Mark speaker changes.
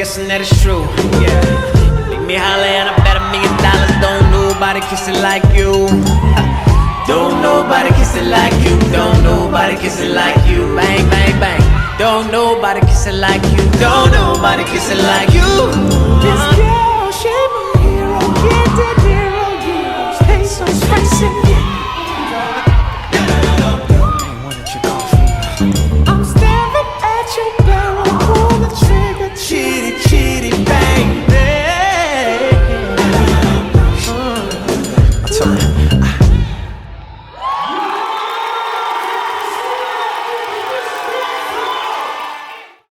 Speaker 1: guessing that it's true. Yeah. Leave me holler and I bet $1,000,000. Don't nobody kiss it like you. Don't nobody kiss it like you. Don't nobody kiss it like you. Bang, bang, bang. Don't nobody kiss it like you. Don't nobody kiss it like you.
Speaker 2: This girl, she my hero, can't take it.